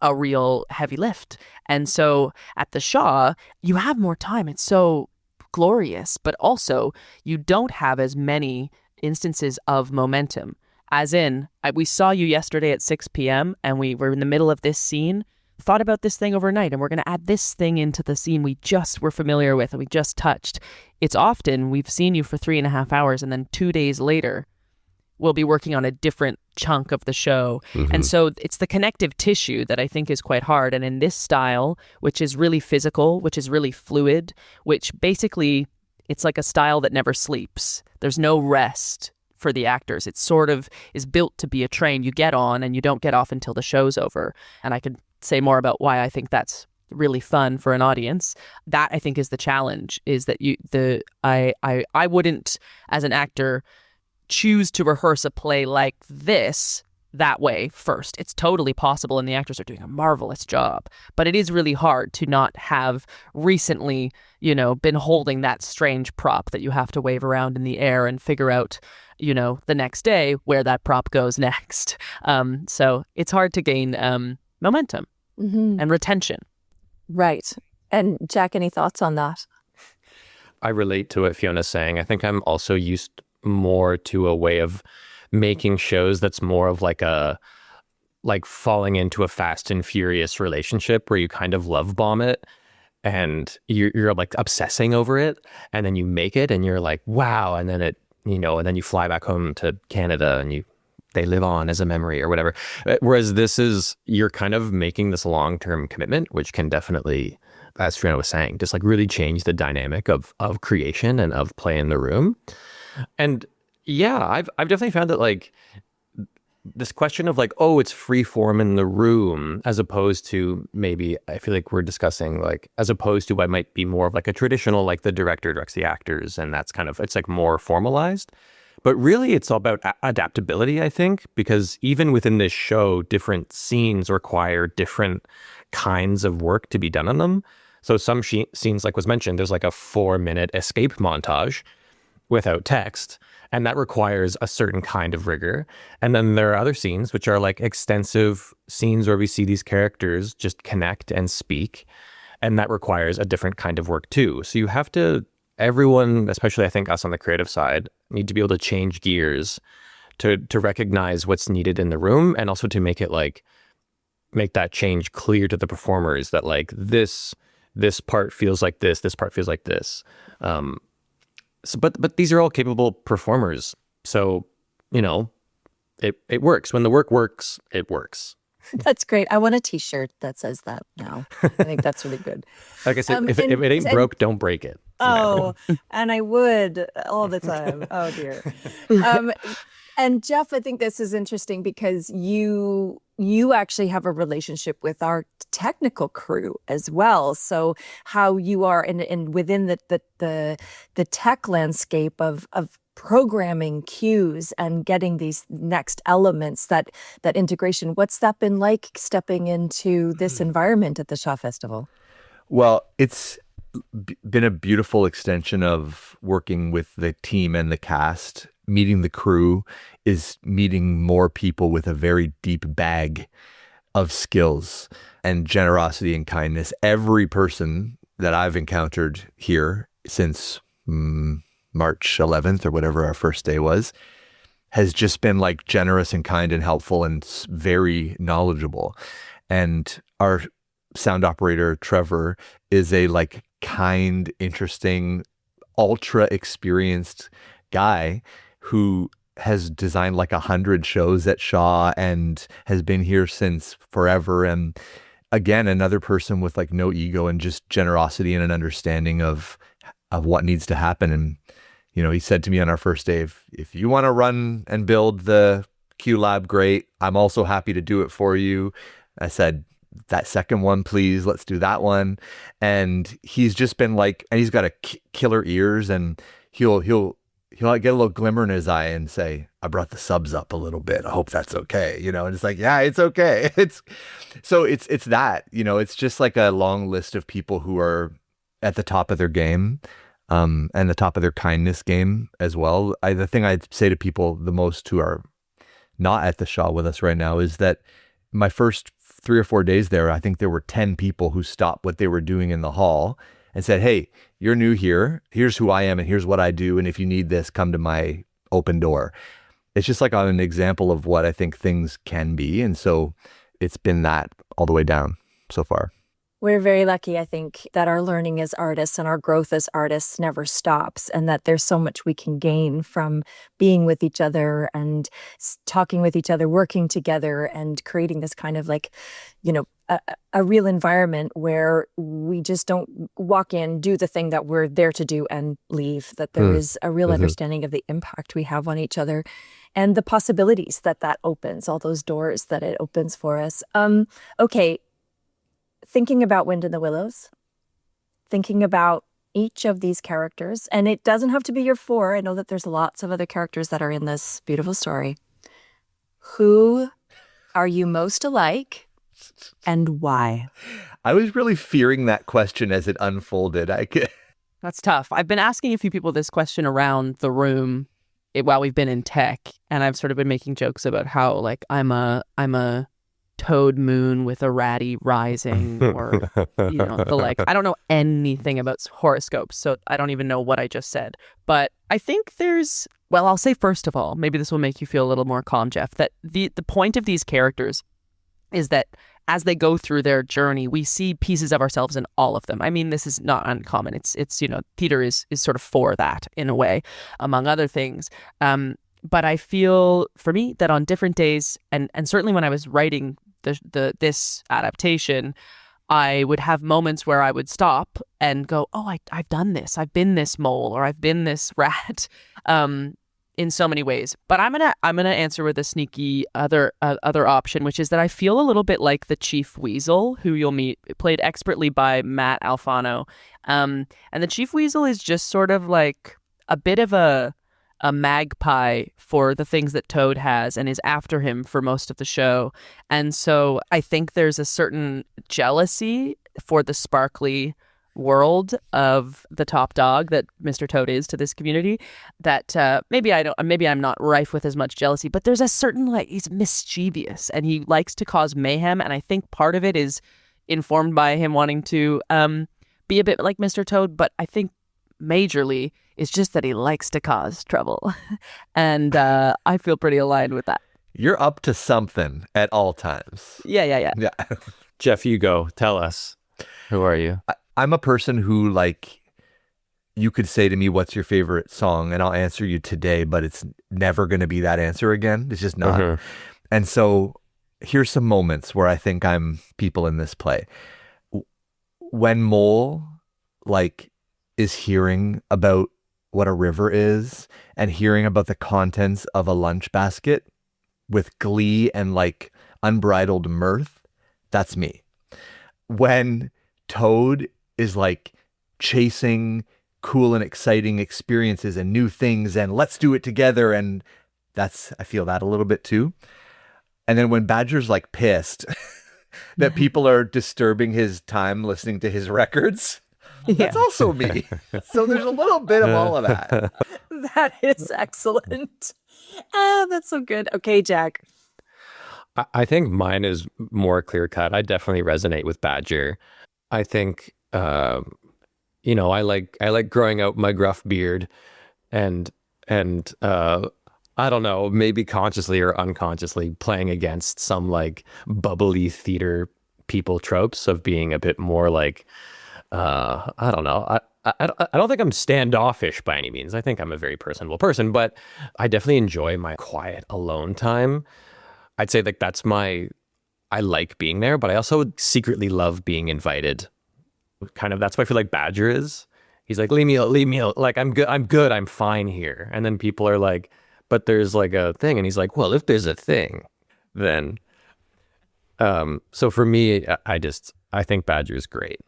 S6: a real heavy lift. And so at the Shaw, you have more time. It's so glorious, but also you don't have as many instances of momentum. As in, we saw you yesterday at 6 p.m. and we were in the middle of this scene, thought about this thing overnight, and we're going to add this thing into the scene we just were familiar with and we just touched. It's often we've seen you for 3.5 hours, and then 2 days later, we'll be working on a different chunk of the show. Mm-hmm. And so it's the connective tissue that I think is quite hard. And in this style, which is really physical, which is really fluid, which basically it's like a style that never sleeps. There's no rest for the actors. It sort of is built to be a train you get on and you don't get off until the show's over. And I could say more about why I think that's really fun for an audience. That I think is the challenge, is that I wouldn't, as an actor, choose to rehearse a play like this that way first. It's totally possible, and the actors are doing a marvelous job. But it is really hard to not have recently, been holding that strange prop that you have to wave around in the air and figure out, the next day where that prop goes next. So it's hard to gain momentum and retention.
S9: Right. And Jack, any thoughts on that?
S7: I relate to what Fiona's saying. I think I'm also used more to a way of making shows that's more of like falling into a fast and furious relationship where you kind of love bomb it and you're like obsessing over it, and then you make it and you're like, wow, and then it, and then you fly back home to Canada and they live on as a memory or whatever. Whereas you're kind of making this long-term commitment, which can definitely, as Fiona was saying, just like really change the dynamic of creation and of play in the room. And yeah, I've definitely found that like this question of like, oh, it's free form in the room, as opposed to maybe, I feel like we're discussing like, as opposed to what might be more of like a traditional, like the director directs the actors, and that's kind of, it's like more formalized. But really it's all about adaptability, I think, because even within this show, different scenes require different kinds of work to be done on them. So some scenes, like was mentioned, there's like a 4-minute escape montage without text, and that requires a certain kind of rigor. And then there are other scenes which are like extensive scenes where we see these characters just connect and speak, and that requires a different kind of work too. So you have to, everyone, especially I think us on the creative side, need to be able to change gears to recognize what's needed in the room, and also to make it like, make that change clear to the performers that like this part feels like this part feels like this. So, but these are all capable performers. So, it works. When the work works, it works.
S9: That's great. I want a T-shirt that says that now. I think that's really good.
S7: Like I said, if it ain't broke, don't break it.
S9: Oh, and I would all the time. Oh, dear. And Jeff, I think this is interesting because you actually have a relationship with our technical crew as well. So how you are in within the tech landscape of programming cues and getting these next elements, that integration. What's that been like stepping into this environment at the Shaw Festival?
S8: Well, it's been a beautiful extension of working with the team and the cast. Meeting the crew is meeting more people with a very deep bag of skills and generosity and kindness. Every person that I've encountered here since March 11th or whatever our first day was, has just been like generous and kind and helpful and very knowledgeable. And our sound operator, Trevor, is a like kind, interesting, ultra experienced guy who has designed like 100 shows at Shaw and has been here since forever. And again, another person with like no ego and just generosity and an understanding of what needs to happen. And you know, he said to me on our first day, if you want to run and build the Q Lab, great. I'm also happy to do it for you. I said, that second one, please. Let's do that one. And he's just been like, and he's got a killer ears, and he'll get a little glimmer in his eye and say, I brought the subs up a little bit. I hope that's okay. You know, and it's like, yeah, it's okay. It's that, you know, it's just like a long list of people who are at the top of their game. And the top of their kindness game as well. The thing I'd say to people the most who are not at the Shaw with us right now is that my first 3 or 4 days there, I think there were 10 people who stopped what they were doing in the hall and said, hey, you're new here. Here's who I am and here's what I do. And if you need this, come to my open door. It's just like an example of what I think things can be. And so it's been that all the way down so far.
S9: We're very lucky, I think, that our learning as artists and our growth as artists never stops, and that there's so much we can gain from being with each other and talking with each other, working together, and creating this kind of like, you know, a real environment where we just don't walk in, do the thing that we're there to do and leave, that there is a real understanding of the impact we have on each other and the possibilities that opens, all those doors that it opens for us. Okay. Thinking about Wind in the Willows, thinking about each of these characters, and it doesn't have to be your 4. I know that there's lots of other characters that are in this beautiful story. Who are you most alike and why?
S8: I was really fearing that question as it unfolded.
S6: That's tough. I've been asking a few people this question around the room while we've been in tech, and I've sort of been making jokes about how like I'm a toad moon with a ratty rising, or you know, the like. I don't know anything about horoscopes, so I don't even know what I just said. But I think I'll say first of all, maybe this will make you feel a little more calm, Jeff, that the point of these characters is that as they go through their journey, we see pieces of ourselves in all of them. I mean, this is not uncommon. It's you know, theater is sort of for that in a way, among other things. But I feel for me that on different days, and certainly when I was writing this adaptation, I would have moments where I would stop and go, oh, I've done this. I've been this mole, or I've been this rat, in so many ways. But I'm gonna answer with a sneaky other option, which is that I feel a little bit like the Chief Weasel, who you'll meet, played expertly by Matt Alfano. And the Chief Weasel is just sort of like a bit of a magpie for the things that Toad has and is after him for most of the show. And so I think there's a certain jealousy for the sparkly world of the top dog that Mr. Toad is to this community that maybe I'm not rife with as much jealousy, but there's a certain, like, he's mischievous and he likes to cause mayhem. And I think part of it is informed by him wanting to be a bit like Mr. Toad, but I think majorly it's just that he likes to cause trouble. And I feel pretty aligned with that.
S8: You're up to something at all times.
S6: Yeah.
S7: Jeff, you go. Tell us. Who are you?
S8: I'm a person who, like, you could say to me, what's your favorite song? And I'll answer you today, but it's never going to be that answer again. It's just not.
S7: Mhm.
S8: And so here's some moments where I think I'm people in this play. When Mole like is hearing about what a river is and hearing about the contents of a lunch basket with glee and like unbridled mirth, that's me. When Toad is like chasing cool and exciting experiences and new things and let's do it together, and I feel that a little bit too. And then when Badger's like pissed that people are disturbing his time listening to his records, that's also me. So there's a little bit of all of that.
S9: That is excellent. Ah, that's so good. Okay, Jack.
S7: I think mine is more clear cut. I definitely resonate with Badger. I think, I like growing out my gruff beard, and I don't know, maybe consciously or unconsciously playing against some like bubbly theater people tropes of being a bit more like, I don't know. I don't think I'm standoffish by any means. I think I'm a very personable person, but I definitely enjoy my quiet alone time. I'd say like I like being there, but I also secretly love being invited. Kind of, that's what I feel like Badger is. He's like, leave me out. Like, I'm good, I'm fine here. And then people are like, but there's like a thing. And he's like, well, if there's a thing, then, so for me, I think Badger's great.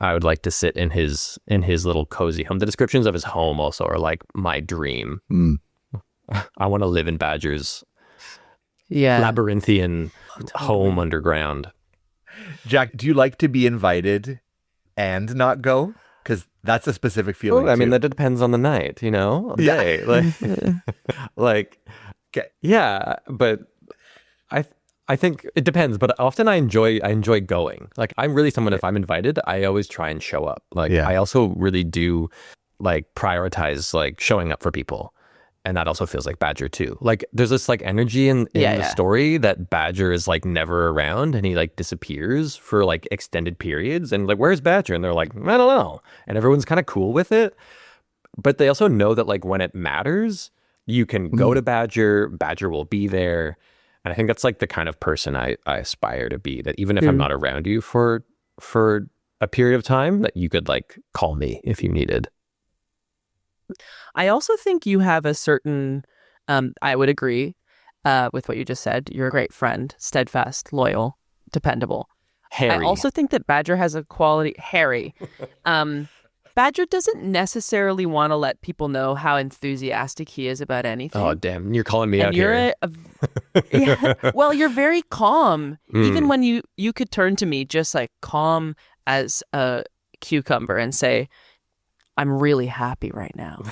S7: I would like to sit in his little cozy home. The descriptions of his home also are like my dream. I want to live in Badger's labyrinthian home underground.
S8: Jack, do you like to be invited and not go? Because that's a specific feeling.
S7: I mean, that depends on the night, Yeah. Day. Yeah, but I think it depends, but often I enjoy going. Like, I'm really someone, if I'm invited, I always try and show up. Like, I also really do like prioritize like showing up for people. And that also feels like Badger too. Like, there's this like energy in the story that Badger is like never around, and he like disappears for like extended periods, and like, where's Badger? And they're like, I don't know. And everyone's kind of cool with it. But they also know that like when it matters, you can go to Badger, Badger will be there. And I think that's like the kind of person I aspire to be, that even if I'm not around you for a period of time, that you could like call me if you needed.
S6: I also think you have a certain, I would agree with what you just said. You're a great friend, steadfast, loyal, dependable.
S7: Harry.
S6: I also think that Badger has a quality, Harry. Badger doesn't necessarily want to let people know how enthusiastic he is about anything.
S7: Oh, damn. You're calling me out
S6: here. Well, you're very calm. Even when you could turn to me just like calm as a cucumber and say, I'm really happy right now.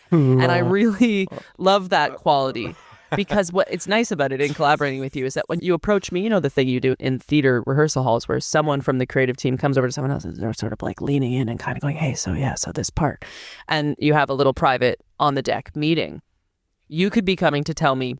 S6: And I really love that quality, because what it's nice about it in collaborating with you is that when you approach me, the thing you do in theater rehearsal halls where someone from the creative team comes over to someone else and they're sort of like leaning in and kind of going, hey, so this part. And you have a little private on the deck meeting. You could be coming to tell me,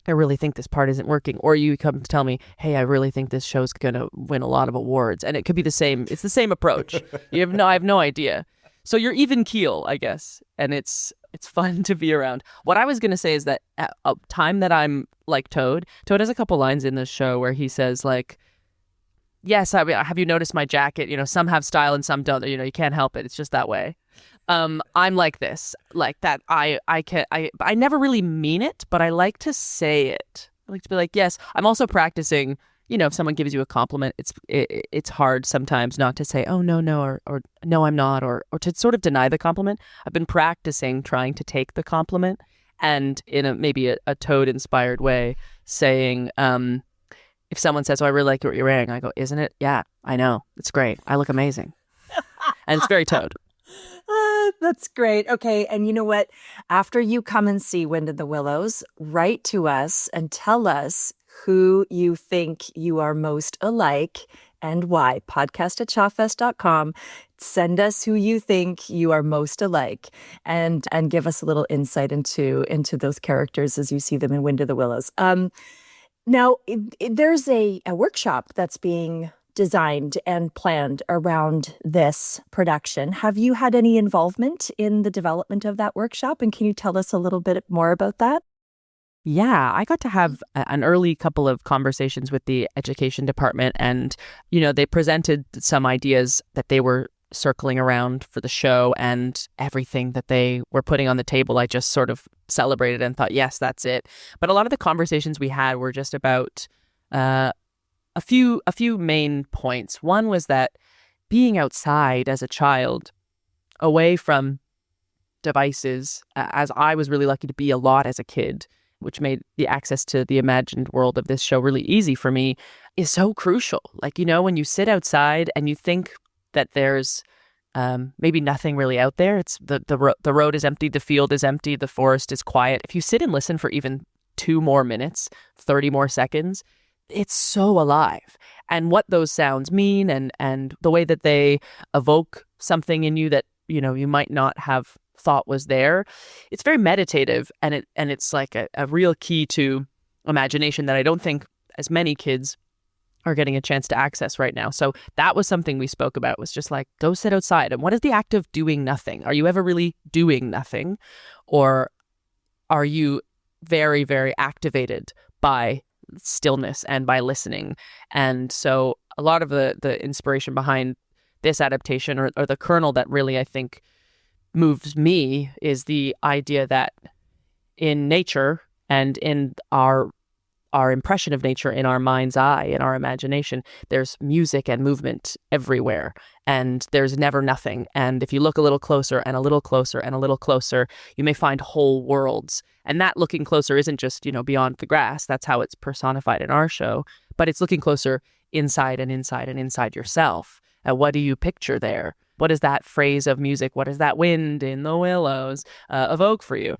S6: I really think this part isn't working. Or you come to tell me, hey, I really think this show's going to win a lot of awards. And it could be the same. It's the same approach. I have no idea. So you're even keel, I guess, and it's fun to be around. What I was going to say is that at a time that I'm like Toad has a couple lines in this show where he says like, yes, have you noticed my jacket? Some have style and some don't. You can't help it. It's just that way. I'm like this, like that. I never really mean it, but I like to say it. I like to be like, yes, I'm also practicing. If someone gives you a compliment, it's hard sometimes not to say, oh, no, or no, I'm not, or to sort of deny the compliment. I've been practicing trying to take the compliment and in maybe a Toad-inspired way saying, if someone says, oh, I really like what you're wearing, I go, isn't it? Yeah, I know. It's great. I look amazing. And it's very Toad.
S9: That's great. Okay. And you know what? After you come and see Wind in the Willows, write to us and tell us who you think you are most alike and why. podcast@shawfest.com. Send us who you think you are most alike and give us a little insight into those characters as you see them in Wind of the Willows. Now, there's a workshop that's being
S3: designed and planned around this production. Have you had any involvement in the development of that workshop? And can you tell us a little bit more about that?
S6: Yeah, I got to have an early couple of conversations with the education department, and, they presented some ideas that they were circling around for the show, and everything that they were putting on the table, I just sort of celebrated and thought, yes, that's it. But a lot of the conversations we had were just about a few main points. One was that being outside as a child, away from devices, as I was really lucky to be a lot as a kid, which made the access to the imagined world of this show really easy for me, is so crucial. Like, when you sit outside and you think that there's maybe nothing really out there, it's the road is empty, the field is empty, the forest is quiet. If you sit and listen for even 2 more minutes, 30 more seconds, it's so alive. And what those sounds mean and the way that they evoke something in you that, you might not have thought was there. It's very meditative, and it's like a real key to imagination that I don't think as many kids are getting a chance to access right now. So that was something we spoke about, was just like, go sit outside. And what is the act of doing nothing? Are you ever really doing nothing? Or are you very, very activated by stillness and by listening? And so a lot of the inspiration behind this adaptation, or the kernel that really, I think, moves me, is the idea that in nature and in our impression of nature, in our mind's eye, in our imagination, there's music and movement everywhere, and there's never nothing. And if you look a little closer and a little closer and a little closer, you may find whole worlds. And that looking closer isn't just, beyond the grass. That's how it's personified in our show. But it's looking closer inside and inside and inside yourself. And what do you picture there? What is that phrase of music? What does that wind in the willows evoke for you?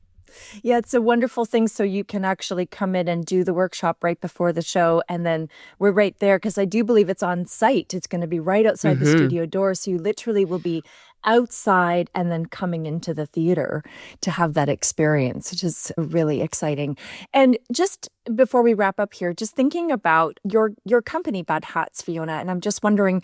S3: Yeah, it's a wonderful thing. So you can actually come in and do the workshop right before the show. And then we're right there, because I do believe it's on site. It's going to be right outside the studio door. So you literally will be outside and then coming into the theater to have that experience, which is really exciting. And just before we wrap up here, just thinking about your company, Bad Hats, Fiona, and I'm just wondering,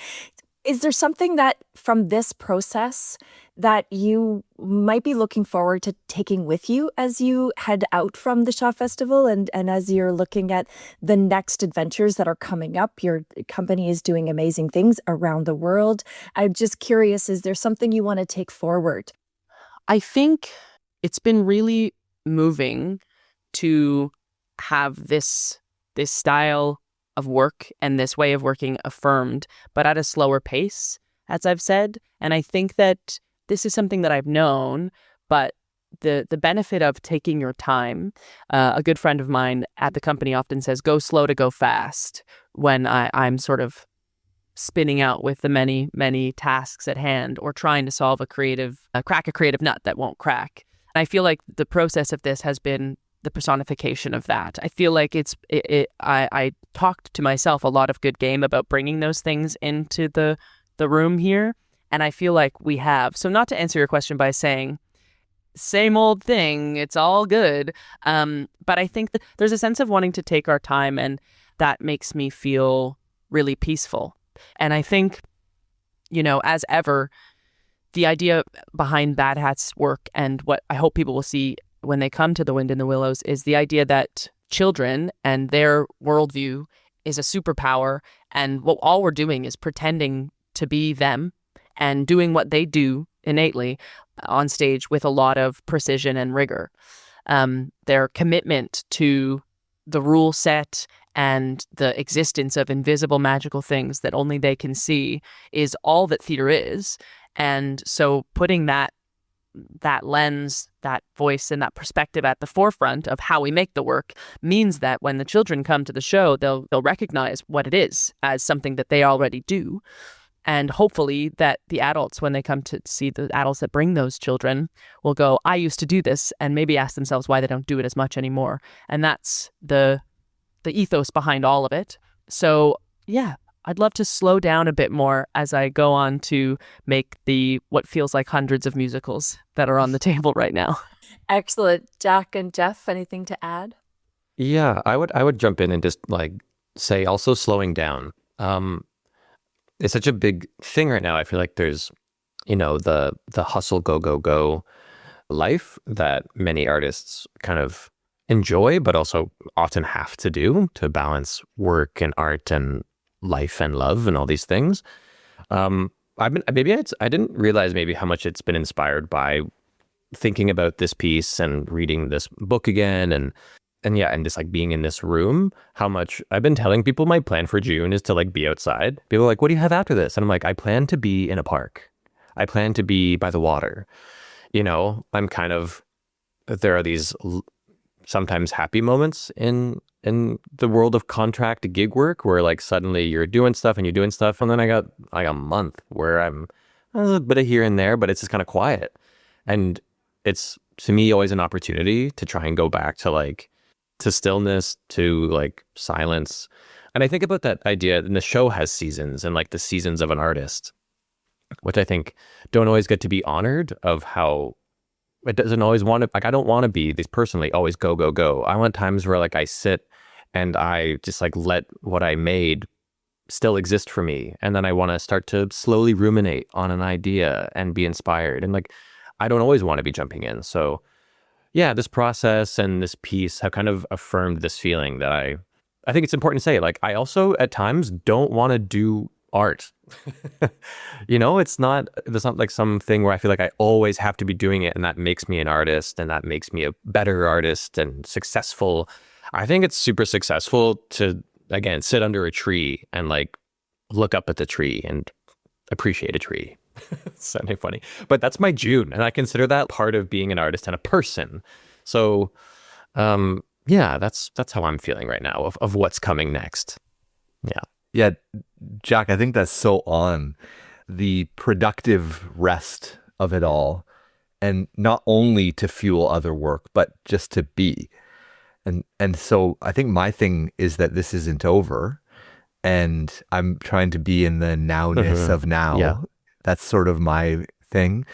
S3: is there something that from this process that you might be looking forward to taking with you as you head out from the Shaw Festival and as you're looking at the next adventures that are coming up? Your company is doing amazing things around the world. I'm just curious, is there something you want to take forward?
S6: I think it's been really moving to have this style of work and this way of working affirmed, but at a slower pace, as I've said. And I think that this is something that I've known, but the benefit of taking your time, a good friend of mine at the company often says, go slow to go fast, when I'm sort of spinning out with the many, many tasks at hand, or trying to solve crack a creative nut that won't crack. And I feel like the process of this has been the personification of that. I feel like I talked to myself a lot of good game about bringing those things into the room here, and I feel like we have. So not to answer your question by saying same old thing, it's all good, but I think that there's a sense of wanting to take our time, and that makes me feel really peaceful. And I think, as ever, the idea behind Bad Hat's work, and what I hope people will see when they come to The Wind in the Willows, is the idea that children and their worldview is a superpower, and all we're doing is pretending to be them and doing what they do innately on stage with a lot of precision and rigor. Their commitment to the rule set and the existence of invisible magical things that only they can see is all that theater is. And so putting that lens, that voice, and that perspective at the forefront of how we make the work means that when the children come to the show, they'll recognize what it is as something that they already do. And hopefully that the adults, when they come to see the adults that bring those children, will go, I used to do this, and maybe ask themselves why they don't do it as much anymore. And that's the ethos behind all of it. So yeah, I'd love to slow down a bit more as I go on to make what feels like hundreds of musicals that are on the table right now.
S3: Excellent. Jack and Jeff, anything to add?
S7: Yeah, I would jump in and just say also slowing down. it's such a big thing right now. I feel like there's, the hustle, go, go, go life that many artists kind of enjoy, but also often have to do to balance work and art and life and love and all these things. I didn't realize maybe how much it's been inspired by thinking about this piece and reading this book again and just like being in this room, how much I've been telling people my plan for June is to like be outside. People are like, what do you have after this? And I'm like, I plan to be in a park. I plan to be by the water. There are these sometimes happy moments in the world of contract gig work where like suddenly you're doing stuff. And then I got like a month where I'm a bit of here and there, but it's just kind of quiet. And it's, to me, always an opportunity to try and go back to stillness, to like silence. And I think about that idea, and the show has seasons and like the seasons of an artist, which I think don't always get to be honored, of how it doesn't always want to, like, I don't want to be this personally always go, go, go. I want times where like I sit and I just like let what I made still exist for me. And then I want to start to slowly ruminate on an idea and be inspired. And like, I don't always want to be jumping in. So yeah, this process and this piece have kind of affirmed this feeling that I think it's important to say, like, I also at times don't want to do art. There's not like something where I feel like I always have to be doing it and that makes me an artist and that makes me a better artist and successful. I think it's super successful to, again, sit under a tree and like look up at the tree and appreciate a tree. It's sounding funny, but that's my June, and I consider that part of being an artist and a person. So that's how I'm feeling right now of what's coming next.
S8: Yeah, Jack, I think that's so on the productive rest of it all, and not only to fuel other work, but just to be. And so I think my thing is that this isn't over, and I'm trying to be in the nowness of now.
S7: Yeah.
S8: That's sort of my thing.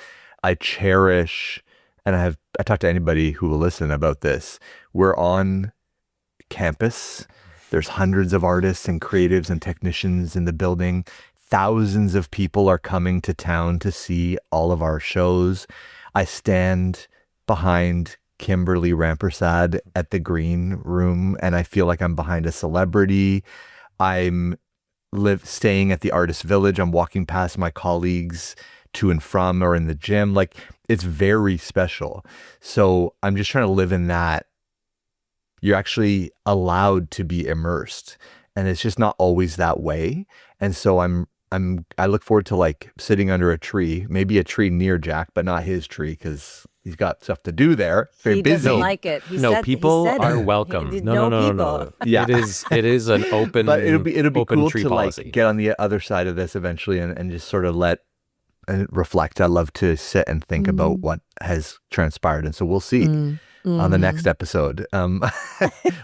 S8: I cherish, and I talk to anybody who will listen about this. We're on campus. There's hundreds of artists and creatives and technicians in the building. Thousands of people are coming to town to see all of our shows. I stand behind Kimberly Rampersad at the green room, and I feel like I'm behind a celebrity. I'm staying at the Artist Village. I'm walking past my colleagues to and from or in the gym. Like, it's very special. So I'm just trying to live in that. You're actually allowed to be immersed, and it's just not always that way. And so I look forward to like sitting under a tree, maybe a tree near Jack, but not his tree because he's got stuff to do there. Very busy.
S9: Doesn't like it.
S7: People are welcome. No.
S8: Yeah,
S7: it is an open.
S8: But it'll be
S7: open
S8: cool
S7: tree
S8: to
S7: policy.
S8: like get on the other side of this eventually and just sort of let and reflect. I love to sit and think about what has transpired, and so we'll see on the next episode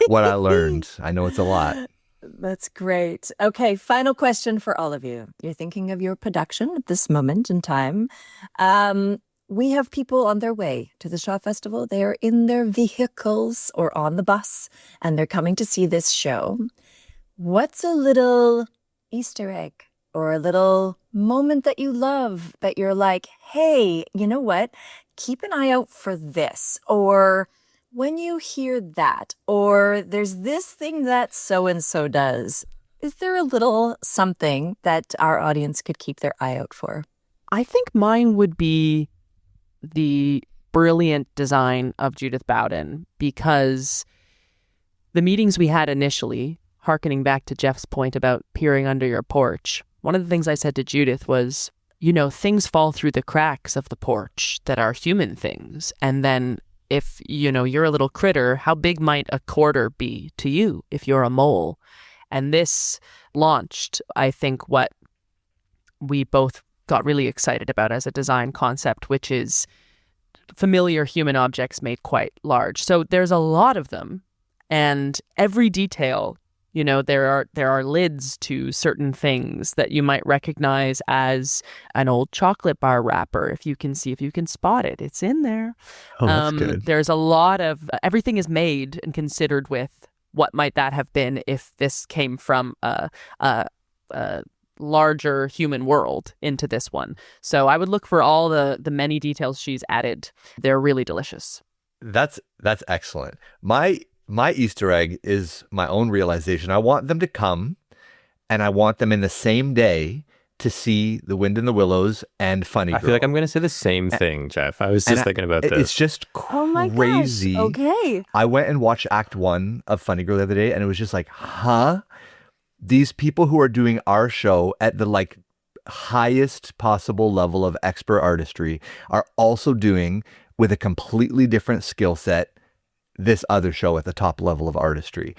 S8: what I learned. I know it's a lot.
S9: That's great. Okay, final question for all of you. You're thinking of your production at this moment in time. We have people on their way to the Shaw Festival. They are in their vehicles or on the bus, and they're coming to see this show. What's a little Easter egg or a little moment that you love that you're like, hey, you know what? Keep an eye out for this. Or when you hear that, or there's this thing that so-and-so does. Is there a little something that our audience could keep their eye out for?
S6: I think mine would be the brilliant design of Judith Bowden, because the meetings we had initially, hearkening back to Jeff's point about peering under your porch, one of the things I said to Judith was, things fall through the cracks of the porch that are human things. And then if, you're a little critter, how big might a quarter be to you if you're a mole? And this launched, I think, what we both got really excited about as a design concept, which is familiar human objects made quite large. So there's a lot of them, and every detail, there are lids to certain things that you might recognize as an old chocolate bar wrapper. If you can spot it, it's in there.
S8: Oh, that's good.
S6: There's a lot of, everything is made and considered with what might that have been if this came from a larger human world into this one. So I would look for all the many details she's added. They're really delicious.
S8: That's excellent. My Easter egg is my own realization. I want them to come, and I want them in the same day to see The Wind in the Willows and Funny Girl.
S7: I feel like I'm going to say the same thing, Jeff. I was just thinking about this.
S8: It's just
S9: Oh my
S8: crazy.
S9: gosh. Okay.
S8: I went and watched Act 1 of Funny Girl the other day, and it was just like, huh? These people who are doing our show at the like highest possible level of expert artistry are also doing, with a completely different skill set, this other show at the top level of artistry.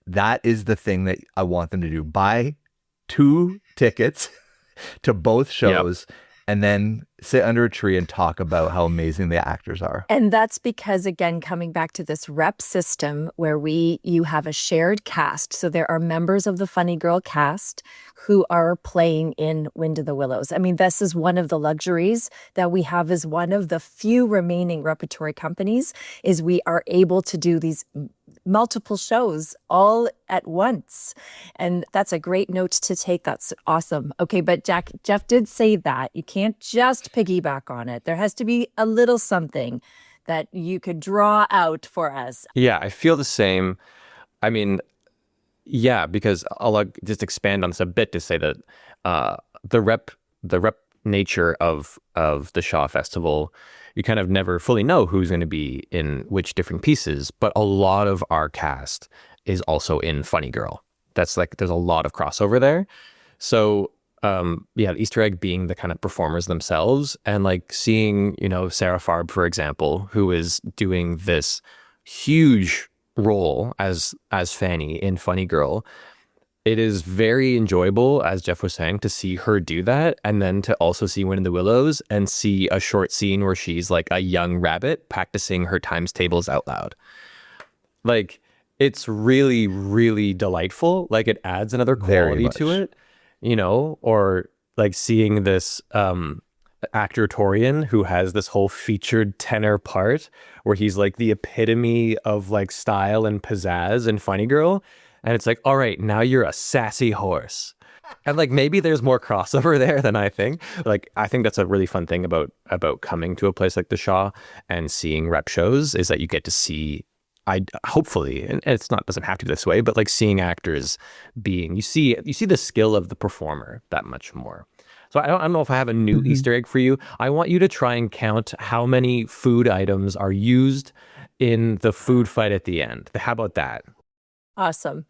S8: That is the thing that I want them to do. Buy 2 tickets to both shows, and then sit under a tree and talk about how amazing the actors are.
S9: And that's because, again, coming back to this rep system where you have a shared cast. So there are members of the Funny Girl cast who are playing in Wind of the Willows. I mean, this is one of the luxuries that we have as one of the few remaining repertory companies, is we are able to do these multiple shows all at once. And that's a great note to take. That's awesome. Okay, but Jeff did say that you can't just piggyback on it. There has to be a little something that you could draw out for us.
S7: Yeah, I feel the same. I mean, yeah, because I'll just expand on this a bit to say that the rep nature of the Shaw Festival, you kind of never fully know who's going to be in which different pieces, but a lot of our cast is also in Funny Girl. That's like, there's a lot of crossover there. So the Easter egg being the kind of performers themselves, and like seeing, Sarah Farb, for example, who is doing this huge role as Fanny in Funny Girl. It is very enjoyable, as Jeff was saying, to see her do that, and then to also see Wind in the Willows and see a short scene where she's like a young rabbit practicing her times tables out loud. Like, it's really, really delightful. Like, it adds another quality to it, or like seeing this actor Torian, who has this whole featured tenor part where he's like the epitome of like style and pizzazz in Funny Girl. And it's like, all right, now you're a sassy horse. And like, maybe there's more crossover there than I think. Like, I think that's a really fun thing about coming to a place like the Shaw and seeing rep shows, is that you get to see, hopefully, and doesn't have to be this way, but like seeing actors you see the skill of the performer that much more. So I don't know if I have a new Easter egg for you. I want you to try and count how many food items are used in the food fight at the end. How about that?
S9: Awesome.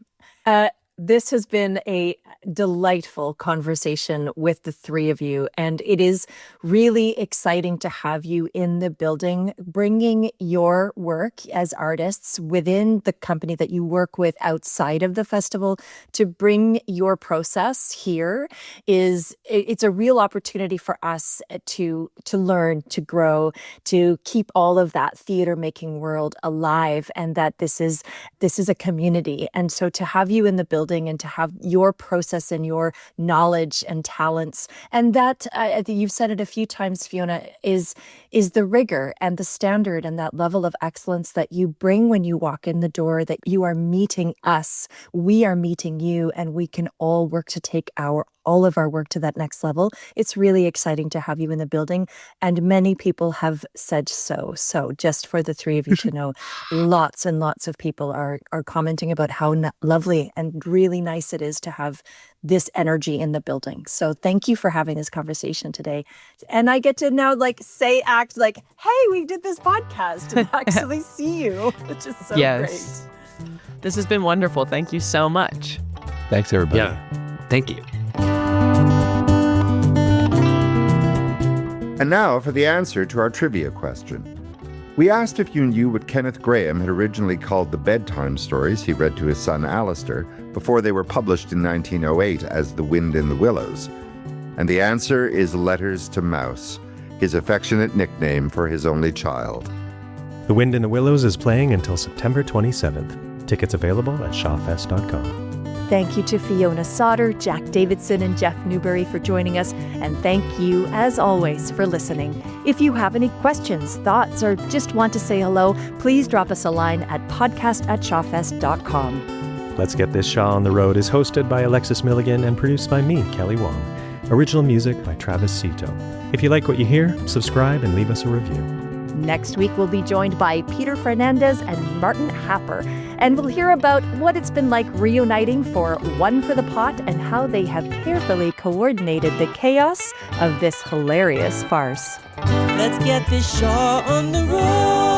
S9: This has been a delightful conversation with the three of you, and it is really exciting to have you in the building, bringing your work as artists within the company that you work with outside of the festival to bring your process here. It's a real opportunity for us to learn, to grow, to keep all of that theater making world alive, and that this is a community. And so to have you in the building and to have your process and your knowledge and talents, and that I think you've said it a few times, Fiona, is the rigor and the standard and that level of excellence that you bring when you walk in the door, that you are meeting us, we are meeting you, and we can all work to take all of our work to that next level. It's really exciting to have you in the building, and many people have said so. So just for the three of you to know, lots and lots of people are commenting about how lovely and really nice it is to have this energy in the building. So thank you for having this conversation today. And I get to now act like, hey, we did this podcast and actually see you, which is so great.
S6: This has been wonderful. Thank you so much.
S8: Thanks, everybody.
S7: Yeah, thank you.
S5: And now for the answer to our trivia question. We asked if you knew what Kenneth Grahame had originally called the bedtime stories he read to his son Alistair before they were published in 1908 as The Wind in the Willows. And the answer is Letters to Mouse, his affectionate nickname for his only child.
S2: The Wind in the Willows is playing until September 27th. Tickets available at shawfest.com.
S3: Thank you to Fiona Sauder, Jack Davidson, and Jeff Newberry for joining us. And thank you, as always, for listening. If you have any questions, thoughts, or just want to say hello, please drop us a line at podcast@shawfest.com.
S2: Let's Get This Shaw on the Road is hosted by Alexis Milligan and produced by me, Kelly Wong. Original music by Travis Cito. If you like what you hear, subscribe and leave us a review.
S3: Next week, we'll be joined by Peter Fernandez and Martin Happer, and we'll hear about what it's been like reuniting for One for the Pot and how they have carefully coordinated the chaos of this hilarious farce.
S1: Let's get this Shaw on the road.